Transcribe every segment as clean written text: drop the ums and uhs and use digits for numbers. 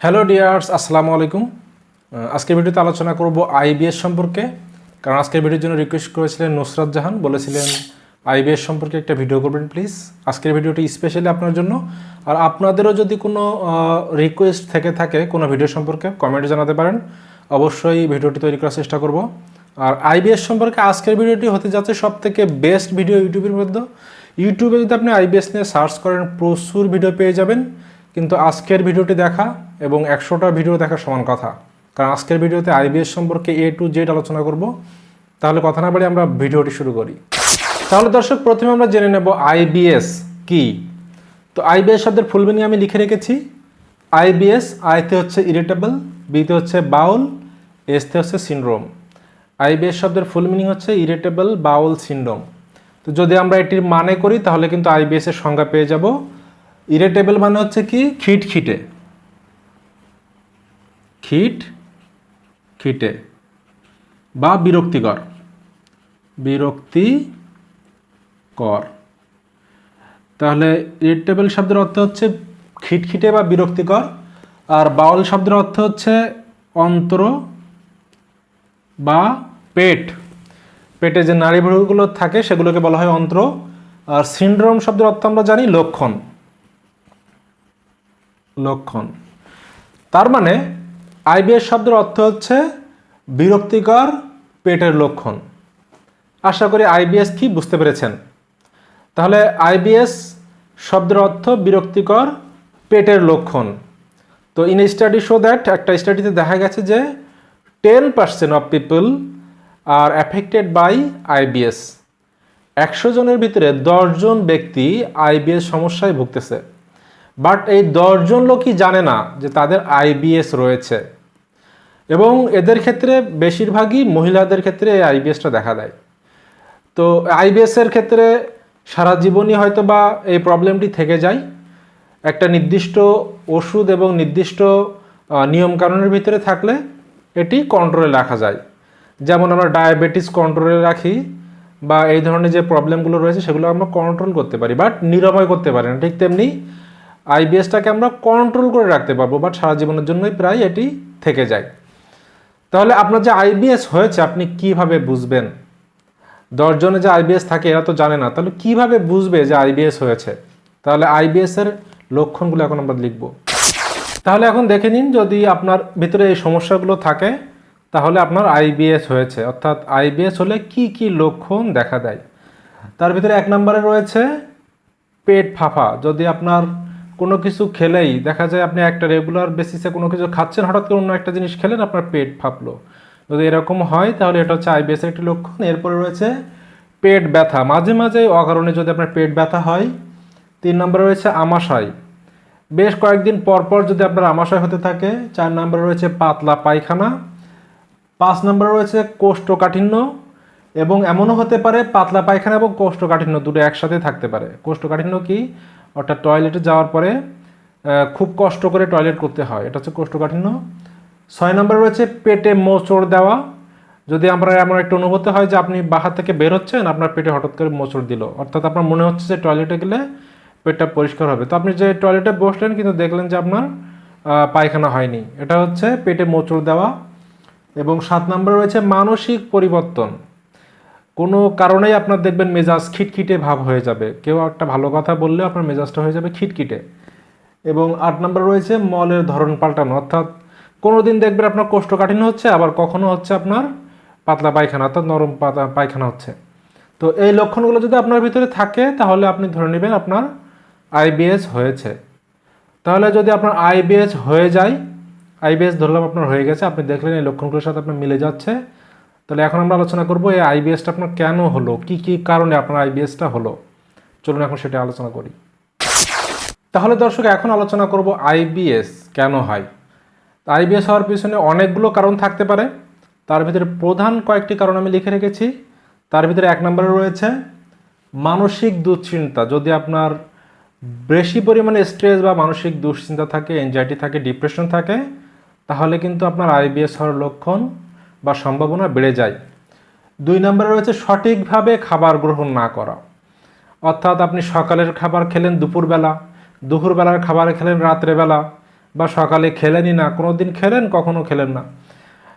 Hello dears, আসসালামু আলাইকুম। আজকের ভিডিওতে আলোচনা করব আইবিএস সম্পর্কে। কারণ আজকের ভিডিওর জন্য রিকোয়েস্ট করেছিলেন নুসরাত জাহান, বলেছিলেন আইবিএস সম্পর্কে একটা ভিডিও করবেন প্লিজ। আজকের ভিডিওটি স্পেশালি আপনার জন্য। আর আপনাদেরও যদি কোনো রিকোয়েস্ট থেকে থাকে কোনো ভিডিও সম্পর্কে কমেন্টে জানাতে পারেন, অবশ্যই ভিডিওটি তৈরি করার চেষ্টা করব। আর আইবিএস সম্পর্কে আজকের ভিডিওটি হতে যাচ্ছে সবথেকে বেস্ট ভিডিও ইউটিউবের মধ্যে। ইউটিউবে যদি আপনি আইবিএস নিয়ে সার্চ করেন প্রচুর ভিডিও পেয়ে যাবেন, কিন্তু আজকের ভিডিওটি দেখা এবং 100টা ভিডিও দেখা সমান কথা। কারণ আজকের ভিডিওতে আইবিএস সম্পর্কে A to Z আলোচনা করব। তাহলে কথা না বাড়িয়ে আমরা ভিডিওটি শুরু করি। তাহলে দর্শক, প্রথমে আমরা জেনে নেব আইবিএস কি। তো আইবিএস শব্দের ফুল মিনিং আমি লিখে রেখেছি। আইবিএস, আইতে হচ্ছে ইরিটেবল, বিতে হচ্ছে বাউল, এসতে হচ্ছে সিনড্রোম। আইবিএস শব্দের ফুল মিনিং হচ্ছে ইরিটেবল বাউল সিনড্রোম। তো যদি আমরা এটির মানে করি তাহলে কিন্তু আইবিএস এর সংজ্ঞা পেয়ে যাব। ইরিটেবল মানে হচ্ছে কি, খিটখিটে, খিটখিটে বা বিরক্তিকর, বিরক্তিকর। তাহলে ইরিটেবল শব্দের অর্থ হচ্ছে খিটখিটে বা বিরক্তিকর। আর বাউল শব্দের অর্থ হচ্ছে অন্ত্র বা পেট, পেটে যে নাড়িভুড়িগুলো থাকে সেগুলোকে বলা হয় অন্ত্র। আর সিনড্রোম শব্দের অর্থ আমরা জানি লক্ষণ, লক্ষণ। তার মানে আইবিএস শব্দের অর্থ হচ্ছে বিরক্তিকর পেটের লক্ষণ। আশা করি আইবিএস কি বুঝতে পেরেছেন। তাহলে আইবিএস শব্দের অর্থ বিরক্তিকর পেটের লক্ষণ। তো ইন স্টাডি শো দ্যাট, একটা স্টাডিতে দেখা গেছে যে 10% অফ পিপল আর অ্যাফেক্টেড বাই আইবিএস। 100 জনের ভিতরে 10 জন ব্যক্তি আইবিএস সমস্যায় ভুগতেছে। বাট এই 10 জন লোকই জানে না যে তাদের আইবিএস রয়েছে। এবং এদের ক্ষেত্রে বেশিরভাগই মহিলাদের ক্ষেত্রে এই আইবিএসটা দেখা দেয়। তো আইবিএস এর ক্ষেত্রে সারা জীবনই হয়তো বা এই প্রবলেমটি থেকে যায়। একটা নির্দিষ্ট ওষুধ এবং নির্দিষ্ট নিয়মকানুনের ভিতরে থাকলে এটি কন্ট্রোলে রাখা যায়। যেমন আমরা ডায়াবেটিস কন্ট্রোলে রাখি, বা এই ধরনের যে প্রবলেমগুলো রয়েছে সেগুলো আমরা কন্ট্রোল করতে পারি, বাট নিরাময় করতে পারি না। ঠিক তেমনি আইবিএসটাকে আমরা কন্ট্রোল করে রাখতে পারবো, বাট সারা জীবনের জন্যই প্রায় এটি থেকে যায়। তাহলে আপনার যে আইবিএস হয়েছে আপনি কিভাবে বুঝবেন? 10 জনে যে আইবিএস থাকে এরা তো জানে না, তাহলে কিভাবে বুঝবে যে আইবিএস হয়েছে? তাহলে আইবিএস এর লক্ষণগুলো এখন আমরা লিখব। তাহলে এখন দেখে নিন, যদি আপনার ভিতরে এই সমস্যাগুলো থাকে তাহলে আপনার আইবিএস হয়েছে। অর্থাৎ আইবিএস হলে কি কি লক্ষণ দেখা দেয়। তার ভিতরে 1 নম্বরে রয়েছে পেট ফাঁপা। যদি আপনার কোনো কিছু খেলেই দেখা যায় আপনি একটা রেগুলার বেসিসে কোনো কিছু খাচ্ছেন, হঠাৎ করে অন্য একটা জিনিস খেলেন, আপনার পেট ফাঁপলো, যদি এরকম হয় তাহলে এটা হচ্ছে আইবিএস এর একটি লক্ষণ। এরপরে রয়েছে পেট ব্যথা, মাঝে মাঝে অকারণে যদি আপনার পেট ব্যথা হয়। 3 নম্বরে রয়েছে আমাশয়, বেশ কয়েকদিন পর পর যদি আপনার আমাশয় হতে থাকে। 4 নম্বরে রয়েছে পাতলা পায়খানা। 5 নম্বরে রয়েছে কোষ্ঠকাঠিন্য, এবং এমনও হতে পারে পাতলা পায়খানা এবং কোষ্ঠকাঠিন্য দুটো একসাথে থাকতে পারে। কোষ্ঠকাঠিন্য কি, অর্থাৎ টয়লেটে যাওয়ার পরে খুব কষ্ট করে টয়লেট করতে হয়, এটা হচ্ছে কোষ্ঠকাঠিন্য। 6 নম্বরে রয়েছে পেটে মোচড় দেওয়া। যদি আমরা এমন একটা অনুভূতি হয় যে আপনি বাসা থেকে বের হচ্ছেন, আপনার পেটে হঠাৎ করে মোচড় দিল, অর্থাৎ আপনার মনে হচ্ছে যে টয়লেটে গেলে পেটটা পরিষ্কার হবে, তো আপনি যে টয়লেটে বসলেন কিন্তু দেখলেন যে আপনার পায়খানা হয়নি, এটা হচ্ছে পেটে মোচড় দেওয়া। এবং 7 নম্বরে রয়েছে মানসিক পরিবর্তন। কোনো কারণেই আপনার দেখবেন মেজাজ খিটখিটে ভাব হয়ে যাবে, কেউ একটা ভালো কথা বললেও আপনার মেজাজটা হয়ে যাবে খিটখিটে। এবং 8 নম্বরে রয়েছে মলের ধরন পাল্টানো, অর্থাৎ কোনো দিন দেখবেন আপনার কোষ্ঠকাঠিন্য হচ্ছে, আবার কখনো হচ্ছে আপনার পাতলা পায়খানা, অর্থাৎ নরম পায়খানা হচ্ছে। তো এই লক্ষণগুলো যদি আপনার ভিতরে থাকে তাহলে আপনি ধরে নেবেন আপনার আইবিএস হয়েছে। তাহলে যদি আপনার আইবিএস হয়ে যায়, আইবিএস ধরলাম আপনার হয়ে গেছে, আপনি দেখলেন এই লক্ষণগুলোর সাথে আপনার মিলে যাচ্ছে, তাহলে এখন আমরা আলোচনা করব এই আইবিএসটা আপনার কেন হলো, কি কি কারণে আপনার আইবিএসটা হলো। চলুন এখন সেটা আলোচনা করি। তাহলে দর্শক, এখন আলোচনা করব আইবিএস কেন হয়। আইবিএস হওয়ার পিছনে অনেকগুলো কারণ থাকতে পারে, তার ভিতরে প্রধান কয়েকটি কারণ আমি লিখে রেখেছি। তার ভিতরে 1 নম্বরে রয়েছে মানসিক দুশ্চিন্তা। যদি আপনার বেশি পরিমাণে স্ট্রেস বা মানসিক দুশ্চিন্তা থাকে, এনজাইটি থাকে, ডিপ্রেশন থাকে, তাহলে কিন্তু আপনার আইবিএস হওয়ার লক্ষণ বা সম্ভাবনা বেড়ে যায়। 2 নম্বরে রয়েছে সঠিকভাবে খাবার গ্রহণ না করা। অর্থাৎ আপনি সকালের খাবার খেলেন দুপুরবেলা, দুপুরবেলার খাবার খেলেন রাত্রেবেলা, বা সকালে খেলেনই না, কোনো দিন খেলেন কখনো খেলেন না,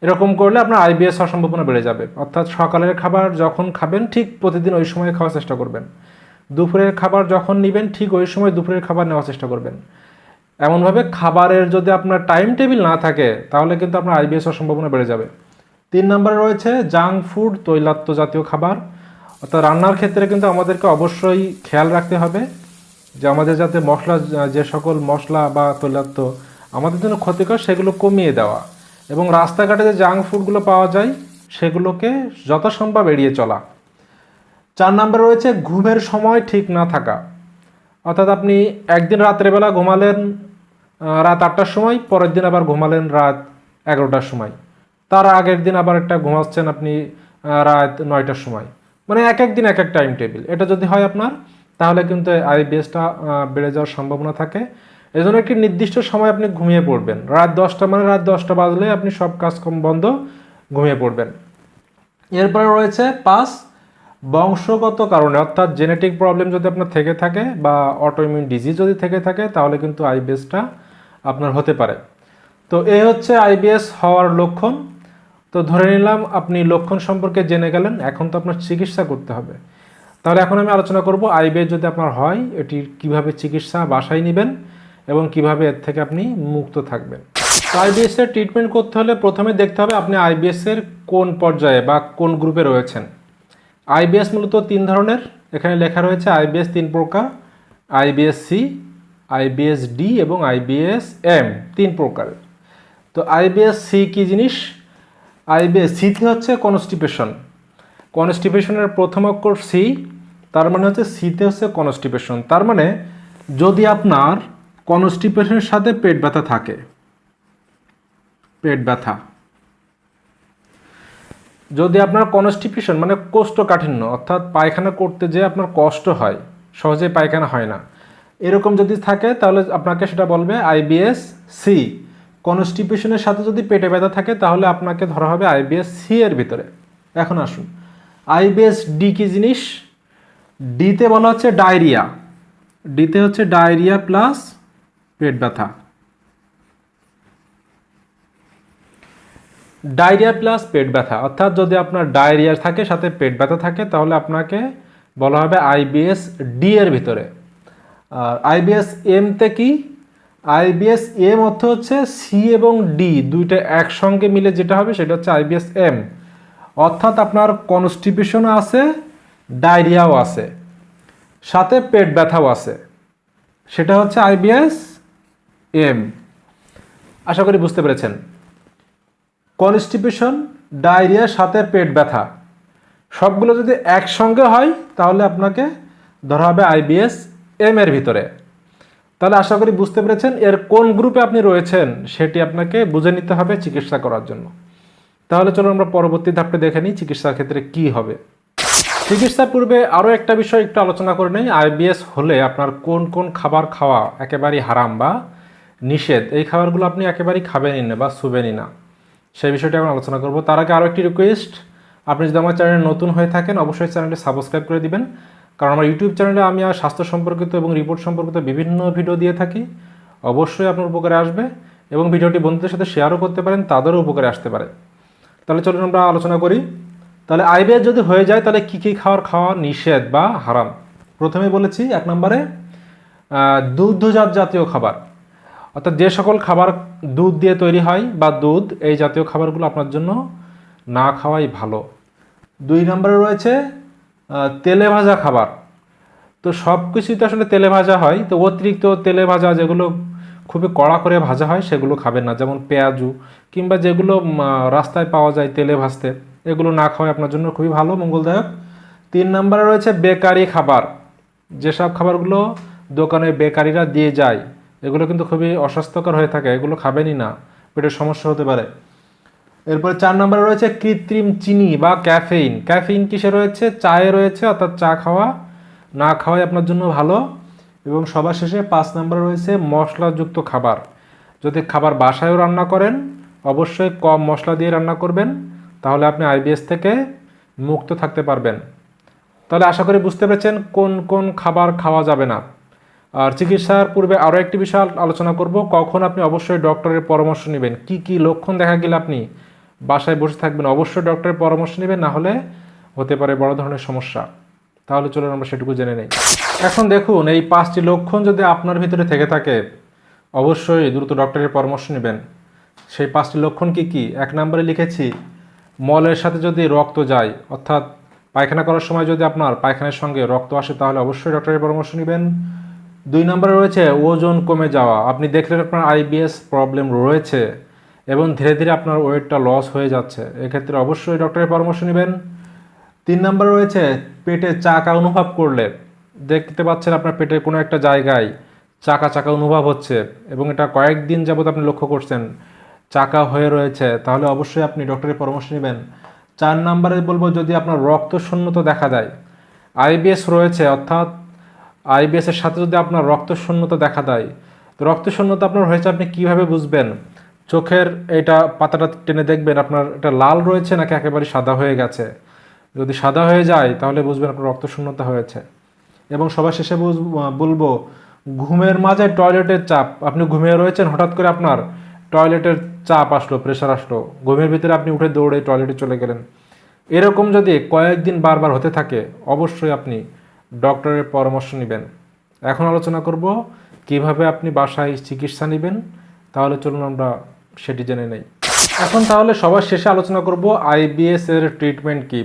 এরকম করলে আপনার আইবিএস হওয়ার সম্ভাবনা বেড়ে যাবে। অর্থাৎ সকালের খাবার যখন খাবেন ঠিক প্রতিদিন ওই সময় খাওয়ার চেষ্টা করবেন, দুপুরের খাবার যখন নেবেন ঠিক ওই সময় দুপুরের খাবার নেওয়ার চেষ্টা করবেন। এমনভাবে খাবারের যদি আপনার টাইম টেবিল না থাকে তাহলে কিন্তু আপনার আইবিএস হওয়ার সম্ভাবনা বেড়ে যাবে। 3 নম্বরে রয়েছে জাঙ্ক ফুড, তৈলাক্ত জাতীয় খাবার। অর্থাৎ রান্নার ক্ষেত্রে কিন্তু আমাদেরকে অবশ্যই খেয়াল রাখতে হবে যে আমাদের যাতে মশলা, যে সকল মশলা বা তৈলাক্ত আমাদের জন্য ক্ষতিকর সেগুলো কমিয়ে দেওয়া, এবং রাস্তাঘাটে যে জাঙ্ক ফুডগুলো পাওয়া যায় সেগুলোকে যথাসম্ভব এড়িয়ে চলা। 4 নম্বরে রয়েছে ঘুমের সময় ঠিক না থাকা। অর্থাৎ আপনি একদিন রাত্রেবেলা ঘুমালেন রাত 8টার সময়, পরের দিন আবার ঘুমালেন রাত 11টার সময়, তার আগের দিন আবার একটা ঘুমাচ্ছেন আপনি রাত 9টার সময়, মানে এক এক দিন এক এক টাইম টেবিল। এটা যদি হয় আপনার, তাহলে কিন্তু আইবিএসটা বেড়ে যাওয়ার সম্ভাবনা থাকে। এই জন্য একটি নির্দিষ্ট সময় আপনি ঘুমিয়ে পড়বেন, রাত 10টা মানে রাত 10টা বাজলে আপনি সব কাজকর্ম বন্ধ, ঘুমিয়ে পড়বেন। এরপরে রয়েছে 5, বংশগত কারণে, অর্থাৎ জেনেটিক প্রবলেম যদি আপনার থেকে থাকে বা অটোইমিউন ডিজিজ যদি থেকে থাকে তাহলে কিন্তু আইবিএসটা আপনার হতে পারে। তো এই হচ্ছে আইবিএস হওয়ার লক্ষণ। তো ধরে নিলাম আপনি লক্ষণ সম্পর্কে জেনে গেলেন, এখন তো আপনার চিকিৎসা করতে হবে। তাহলে এখন আমি আলোচনা করব আইবিএস যদি আপনার হয় এটির কিভাবে চিকিৎসা বাসায় নেবেন এবং কিভাবে এর থেকে আপনি মুক্ত থাকবেন। তো আইবিএস এর ট্রিটমেন্ট করতে হলে প্রথমে দেখতে হবে আপনি আইবিএস এর কোন পর্যায়ে বা কোন গ্রুপে রয়েছেন। আইবিএস মূলত 3 ধরনের, এখানে লেখা রয়েছে আইবিএস 3 প্রকার: আইবিএস সি, আইবিএস ডি এবং আইবিএস এম, 3 প্রকার। তো আইবিএস সি কি জিনিস? আইবিএস সিতে হচ্ছে কনস্টিপেশন। কনস্টিপেশনের প্রথম অক্ষর সি, তার মানে হচ্ছে সিতে হচ্ছে কনস্টিপেশন। তার মানে যদি আপনার কনস্টিপেশনের সাথে পেট ব্যথা থাকে, পেট ব্যথা, যদি আপনার কনস্টিপেশন মানে কোষ্ঠকাঠিন্য, অর্থাৎ পায়খানা করতে যে আপনার কষ্ট হয়, সহজে পায়খানা হয় না, এরকম যদি থাকে তাহলে আপনাকে সেটা বলবে আইবিএস সি। কনস্টিপেশনের সাথে যদি পেটে ব্যথা থাকে তাহলে আপনাকে ধরা হবে আইবিএস সি এর ভিতরে। এখন আসুন আইবিএস ডি কি জিনিস? ডিতে বলা হচ্ছে ডায়রিয়া। ডিতে হচ্ছে ডায়রিয়া প্লাস পেট ব্যথা। ডায়রিয়া প্লাস পেট ব্যথা, অর্থাৎ যদি আপনার ডায়রিয়া থাকে সাথে পেট ব্যথা থাকে তাহলে আপনাকে বলা হবে আইবিএস ডি এর ভিতরে। আর আইবিএস এমতে কি? আইবিএস এম অর্থ হচ্ছে সি এবং ডি দুইটা একসঙ্গে মিলে যেটা হবে সেটা হচ্ছে আইবিএস এম। অর্থাৎ আপনার কনস্টিপেশনও আছে, ডায়রিয়াও আছে, সাথে পেট ব্যথাও আছে, সেটা হচ্ছে আইবিএস এম। আশা করি বুঝতে পেরেছেন। কনস্টিপেশন, ডায়রিয়ার সাথে পেট ব্যথা সবগুলো যদি একসঙ্গে হয় তাহলে আপনাকে ধরা হবে আইবিএস এম এর ভিতরে। তাহলে আশা করি বুঝতে পেরেছেন এর কোন গ্রুপে আপনি রয়েছেন সেটি আপনাকে বুঝে নিতে হবে চিকিৎসা করার জন্য। তাহলে চলুন আমরা পরবর্তী ধাপটা দেখে নিই চিকিৎসার ক্ষেত্রে কি হবে। চিকিৎসার পূর্বে আরও একটা বিষয় একটু আলোচনা করে নেই। আইবিএস হলে আপনার কোন কোন খাবার খাওয়া একেবারেই হারাম বা নিষেধ, এই খাবারগুলো আপনি একেবারেই খাবেনই না বা ছুবেনই না, সেই বিষয়টা এখন আলোচনা করব। তার আগে আরও একটি রিকোয়েস্ট, আপনি যদি আমার চ্যানেলে নতুন হয়ে থাকেন অবশ্যই চ্যানেলটি সাবস্ক্রাইব করে দিবেন, কারণ আমার ইউটিউব চ্যানেলে আমি আর স্বাস্থ্য সম্পর্কিত এবং রিপোর্ট সম্পর্কিত বিভিন্ন ভিডিও দিয়ে থাকি। অবশ্যই আপনার উপকারে আসবে এবং ভিডিওটি বন্ধুদের সাথে শেয়ারও করতে পারেন, তাদেরও উপকারে আসতে পারে। তাহলে চলুন আমরা আলোচনা করি। তাহলে আইবিএস যদি হয়ে যায় তাহলে কী কী খাওয়া নিষেধ বা হারাম। প্রথমে বলেছি 1 নম্বরে দুগ্ধজাত জাতীয় খাবার, অর্থাৎ যে সকল খাবার দুধ দিয়ে তৈরি হয় বা দুধ, এই জাতীয় খাবারগুলো আপনার জন্য না খাওয়াই ভালো। 2 নম্বরে রয়েছে তেলে ভাজা খাবার। তো সব কিছুই তো আসলে তেলে ভাজা হয়, তো অতিরিক্ত তেলে ভাজা যেগুলো খুবই কড়া করে ভাজা হয় সেগুলো খাবেন না, যেমন পেঁয়াজু কিংবা যেগুলো রাস্তায় পাওয়া যায় তেলে ভাজতে, এগুলো না খাওয়াই আপনার জন্য খুবই ভালো, মঙ্গলদায়ক। 3 নম্বরে রয়েছে বেকারি খাবার। যেসব খাবারগুলো দোকানে বেকারিরা দিয়ে যায় এগুলো কিন্তু খুবই অস্বাস্থ্যকর হয়ে থাকে, এগুলো খাবেনই না, পেটের সমস্যা হতে পারে। এরপরে 4 নম্বরে রয়েছে কৃত্রিম চিনি বা ক্যাফেইন। ক্যাফেইন কিসে রয়েছে? চায়ে রয়েছে, অর্থাৎ চা খাওয়া না খাওয়াই আপনার জন্য ভালো। এবং সবার শেষে 5 নম্বরে রয়েছে মশলাযুক্ত খাবার। যদি খাবার বাসায়ও রান্না করেন অবশ্যই কম মশলা দিয়ে রান্না করবেন, তাহলে আপনি আইবিএস থেকে মুক্ত থাকতে পারবেন। তাহলে আশা করি বুঝতে পেরেছেন কোন কোন খাবার খাওয়া যাবে না। আর চিকিৎসার পূর্বে আরও একটি বিষয় আলোচনা করব, কখন আপনি অবশ্যই ডক্টরের পরামর্শ নেবেন, কি কি লক্ষণ দেখা গেলে আপনি বাসায় বসে থাকবেন, অবশ্যই ডক্টরের পরামর্শ নেবেন, না হলে হতে পারে বড় ধরনের সমস্যা। তাহলে চলুন আমরা সেটুকু জেনে নেই। এখন দেখুন, এই 5টি লক্ষণ যদি আপনার ভিতরে থেকে থাকে অবশ্যই দ্রুত ডক্টরের পরামর্শ নেবেন। সেই 5টি লক্ষণ কি কি? 1 নম্বরে লিখেছি, মলের সাথে যদি রক্ত যায়, অর্থাৎ পায়খানা করার সময় যদি আপনার পায়খানার সঙ্গে রক্ত আসে তাহলে অবশ্যই ডক্টরের পরামর্শ নেবেন। 2 নম্বরে রয়েছে ওজন কমে যাওয়া, আপনি দেখলেন আপনার আইবিএস প্রবলেম রয়েছে এবং ধীরে ধীরে আপনার ওয়েটটা লস হয়ে যাচ্ছে, এক্ষেত্রে অবশ্যই ডক্টরের পরামর্শ নেবেন। 3 নম্বরে রয়েছে পেটে চাকা অনুভব করলে, দেখতে পাচ্ছেন আপনার পেটের কোনো একটা জায়গায় চাকা চাকা অনুভব হচ্ছে এবং এটা কয়েকদিন যাবত আপনি লক্ষ্য করছেন চাকা হয়ে রয়েছে, তাহলে অবশ্যই আপনি ডক্টরের পরামর্শ নেবেন। 4 নম্বরে বলবো, যদি আপনার রক্ত শূন্যতা দেখা দেয়, আইবিএস রয়েছে অর্থাৎ আইবিএস এর সাথে যদি আপনার রক্ত শূন্যতা দেখা দেয়, তো রক্ত শূন্যতা আপনার হয়েছে আপনি কিভাবে বুঝবেন? চোখের এটা পাতাটা টেনে দেখবেন আপনার এটা লাল রয়েছে নাকি একেবারে সাদা হয়ে গেছে। যদি সাদা হয়ে যায় তাহলে বুঝবেন আপনার রক্ত শূন্যতা হয়েছে। এবং সবার শেষে বলবো, ঘুমের মাঝে টয়লেটের চাপ, আপনি ঘুমিয়ে রয়েছেন, হঠাৎ করে আপনার টয়লেটের চাপ আসলো, প্রেশার আসলো, ঘুমের ভিতরে আপনি উঠে দৌড়ে টয়লেটে চলে গেলেন, এরকম যদি কয়েকদিন বারবার হতে থাকে অবশ্যই আপনি ডক্টরের পরামর্শ নেবেন। এখন আলোচনা করব কিভাবে আপনি বাসায় চিকিৎসা নেবেন, তাহলে চলুন আমরা সেটি জেনে নেই। এখন তাহলে সবার শেষে আলোচনা করব আইবিএস এর ট্রিটমেন্ট কি।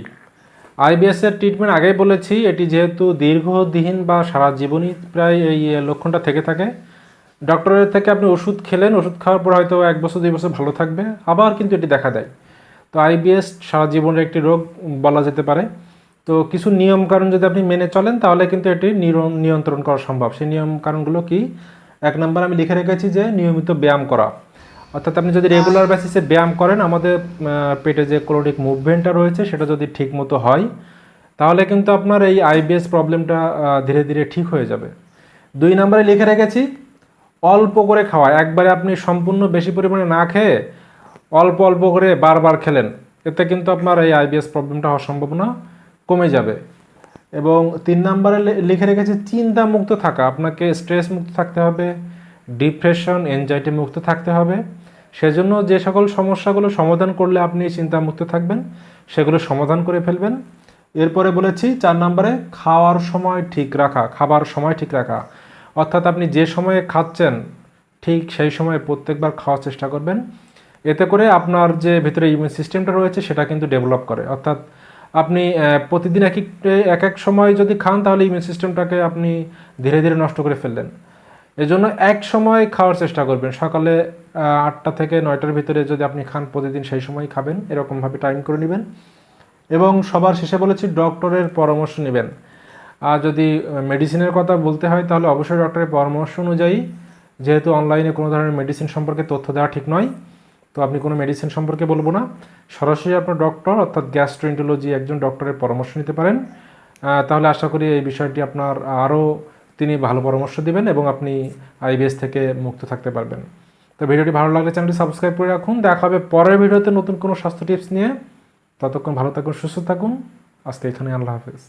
আইবিএস এর ট্রিটমেন্ট আগেই বলেছি, এটি যেহেতু দীর্ঘদিন বা সারা জীবনই প্রায় এই লক্ষণটা থেকে থাকে, ডক্টরের থেকে আপনি ওষুধ খেলেন, ওষুধ খাওয়ার পর হয়তো 1 বছর 2 বছর ভালো থাকবে, আবার কিন্তু এটি দেখা দেয়। তো আইবিএস সারা জীবনের একটি রোগ বলা যেতে পারে। তো কিছু নিয়মকানুন যদি আপনি মেনে চলেন তাহলে কিন্তু এটি নিয়ন্ত্রণ করা সম্ভব। সেই নিয়মকানুনগুলো কি? 1 নম্বর আমি লিখে রেখেছি যে নিয়মিত ব্যায়াম করা, অর্থাৎ আপনি যদি রেগুলার বেসিসে ব্যায়াম করেন, আমাদের পেটে যে কোলোডিক মুভমেন্টটা রয়েছে সেটা যদি ঠিক মতো হয় তাহলে কিন্তু আপনার এই আইবিএস প্রবলেমটা ধীরে ধীরে ঠিক হয়ে যাবে। 2 নম্বরে লিখে রেখেছি অল্প করে খাওয়া, একবারে আপনি সম্পূর্ণ বেশি পরিমাণে না খেয়ে অল্প অল্প করে বারবার খেলেন, এতে কিন্তু আপনার এই আইবিএস প্রবলেমটা হওয়ার সম্ভাবনা কমে যাবে। এবং 3 নম্বরে লিখে রেখেছি চিন্তা মুক্ত থাকা, আপনাকে স্ট্রেস মুক্ত থাকতে হবে, ডিপ্রেশন এনজাইটি মুক্ত থাকতে হবে। সেজন্য যে সকল সমস্যাগুলো সমাধান করলে আপনি চিন্তামুক্ত থাকবেন সেগুলো সমাধান করে ফেলবেন। এরপরে বলেছি 4 নম্বরে খাওয়ার সময় ঠিক রাখা, খাবার সময় ঠিক রাখা, অর্থাৎ আপনি যে সময়ে খাচ্ছেন ঠিক সেই সময়ে প্রত্যেকবার খাওয়ার চেষ্টা করবেন। এতে করে আপনার যে ভিতরে ইমিউন সিস্টেমটা রয়েছে সেটা কিন্তু ডেভেলপ করে, অর্থাৎ আপনি প্রতিদিন এক এক সময় যদি খান তাহলে ইমিউন সিস্টেমটাকে আপনি ধীরে ধীরে নষ্ট করে ফেললেন। এজন্য এক সময় খাওয়ার চেষ্টা করবেন, সকালে 8টা থেকে 9টার ভিতরে যদি আপনি খান প্রতিদিন সেই সময় খাবেন, এরকমভাবে টাইম করে নেবেন। এবং সবার শেষে বলেছি ডক্টরের পরামর্শ নেবেন। আর যদি মেডিসিনের কথা বলতে হয় তাহলে অবশ্যই ডক্টরের পরামর্শ অনুযায়ী, যেহেতু অনলাইনে কোনো ধরনের মেডিসিন সম্পর্কে তথ্য দেওয়া ঠিক নয়, তো আপনি কোনো মেডিসিন সম্পর্কে বলবো না, সরাসরি আপনার ডক্টর অর্থাৎ গ্যাস্ট্রোএন্টারোলজি একজন ডক্টরের পরামর্শ নিতে পারেন। তাহলে আশা করি এই বিষয়টি আপনার আরও তিনি ভালো পরামর্শ দিবেন এবং আপনি আইবিএস থেকে মুক্ত থাকতে পারবেন। তো ভিডিওটি ভালো লাগলে চ্যানেলটি সাবস্ক্রাইব করে রাখুন। দেখা হবে পরের ভিডিওতে নতুন কোনো স্বাস্থ্য টিপস নিয়ে। ততক্ষণ ভালো থাকুন, সুস্থ থাকুন। আজকে এখানে, আল্লাহ হাফেজ।